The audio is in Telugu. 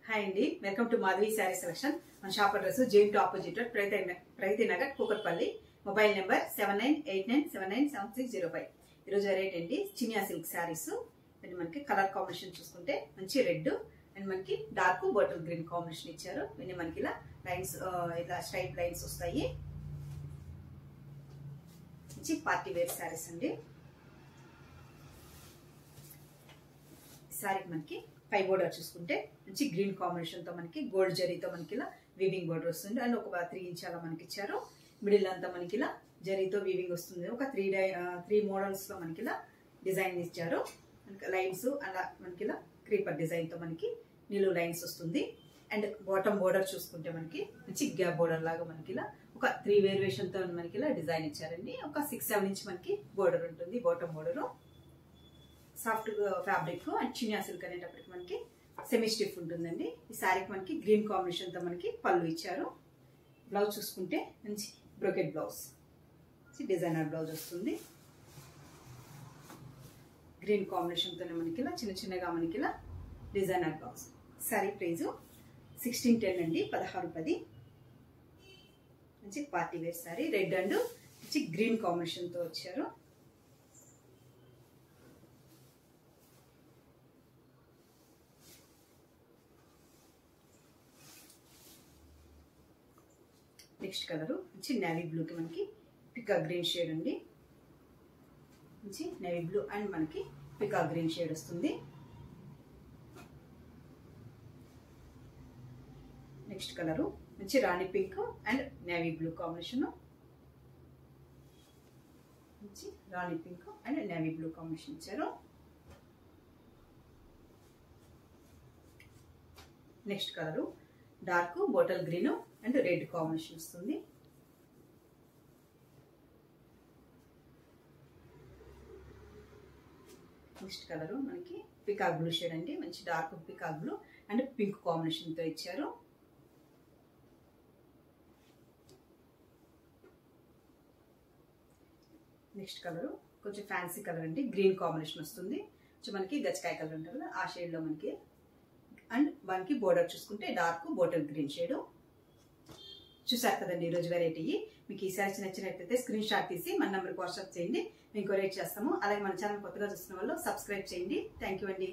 హాయ్ అండి, welcome to Madhavi sari selection. మన shop address JNTU opposite Pragati Nagar Kukatpally. Mobile number 7989797605. ఈరోజు వెరైటీ అండి చినియా సిల్క్ శారీస్. మనకి కలర్ కాంబినేషన్ చూసుకుంటే మంచి రెడ్ అండ్ మనకి డార్క్ బాటిల్ గ్రీన్ కాంబినేషన్ ఇచ్చారు. మనకి ఇలా లైన్స్, ఇలా స్ట్రైట్ లైన్స్ వస్తాయి. మంచి పార్టీ వేర్ శారీస్ అండి. శారీకి మనకి పై బోర్డర్ చూసుకుంటే మంచి గ్రీన్ కాంబినేషన్ తో మనకి గోల్డ్ జరీతో మనకి ఇలా వీవింగ్ బోర్డర్ వస్తుంది. అండ్ ఒక 3 ఇంచ్ అలా మనకి ఇచ్చారు. మిడిల్ అంతా మనకి ఇలా జరీతో వీవింగ్ వస్తుంది. ఒక 3 మోడల్స్ లో మనకి ఇలా డిజైన్ ఇచ్చారు. లైన్స్ అలా మనకి ఇలా క్రీపర్ డిజైన్ తో మనకి నిలువు లైన్స్ వస్తుంది. అండ్ బాటమ్ బోర్డర్ చూసుకుంటే మనకి మంచి గ్యాప్ బోర్డర్ లాగా మనకి ఇలా ఒక 3 వేరియేషన్ తో మనకి ఇలా డిజైన్ ఇచ్చారండి. ఒక 6-7 ఇంచ్ మనకి బోర్డర్ ఉంటుంది. Bottom border soft fabric and Chiniya silk అనేటప్పటికి మనకి సెమీ స్టిఫ్ ఉంటుందండి. ఈ శారీకి మనకి గ్రీన్ కాంబినేషన్ తో మనకి పళ్ళు ఇచ్చారు. బ్లౌజ్ చూసుకుంటే మంచి బ్రోకెట్ బ్లౌజ్, డిజైనర్ బ్లౌజ్ వస్తుంది. గ్రీన్ కాంబినేషన్ తోనే మనకి ఇలా చిన్న చిన్నగా మనకి ఇలా డిజైనర్ బ్లౌజ్. శారీ ప్రైజ్ 1610 అండి, 1610. మంచి party wear sari, red and మంచి గ్రీన్ కాంబినేషన్ తో వచ్చారు. నెక్స్ట్ కలర్ మంచి నేవీ బ్లూకి మనకి పికా గ్రీన్ షేడ్ అండి. మంచి నేవీ బ్లూ అండ్ మనకి పికా గ్రీన్ షేడ్ వస్తుంది. నెక్స్ట్ కలరు మంచి రాణి pink and navy blue combination. మంచి రాణి pink and navy blue combination ఇచ్చారు. Next colour dark bottle green and red combination వస్తుంది. నెక్స్ట్ కలర్ మనకి పికాక్ బ్లూ షేడ్ అండి. మంచి dark peacock blue and pink combination తో ఇచ్చారు. నెక్స్ట్ కలర్ కొంచెం ఫ్యాన్సీ కలర్ అండి, గ్రీన్ కాంబినేషన్ వస్తుంది. మనకి గచ్చకాయ కలర్ ఉంటుంది కదా, ఆ షేడ్ లో మనకి. అండ్ మనకి బోర్డర్ చూసుకుంటే డార్క్ బాటిల్ గ్రీన్ షేడ్. చూసారు కదండి ఈరోజు వెరైటీ. మీకు ఈ శారీ నచ్చినట్లయితే స్క్రీన్ షాట్ తీసి మన నెంబర్కి వాట్సాప్ చేయండి, మేము కొరియర్ చేస్తాము. అలాగే మన ఛానల్ కొత్తగా చూస్తున్న వాళ్ళు సబ్స్క్రైబ్ చేయండి. థ్యాంక్ యూ అండి.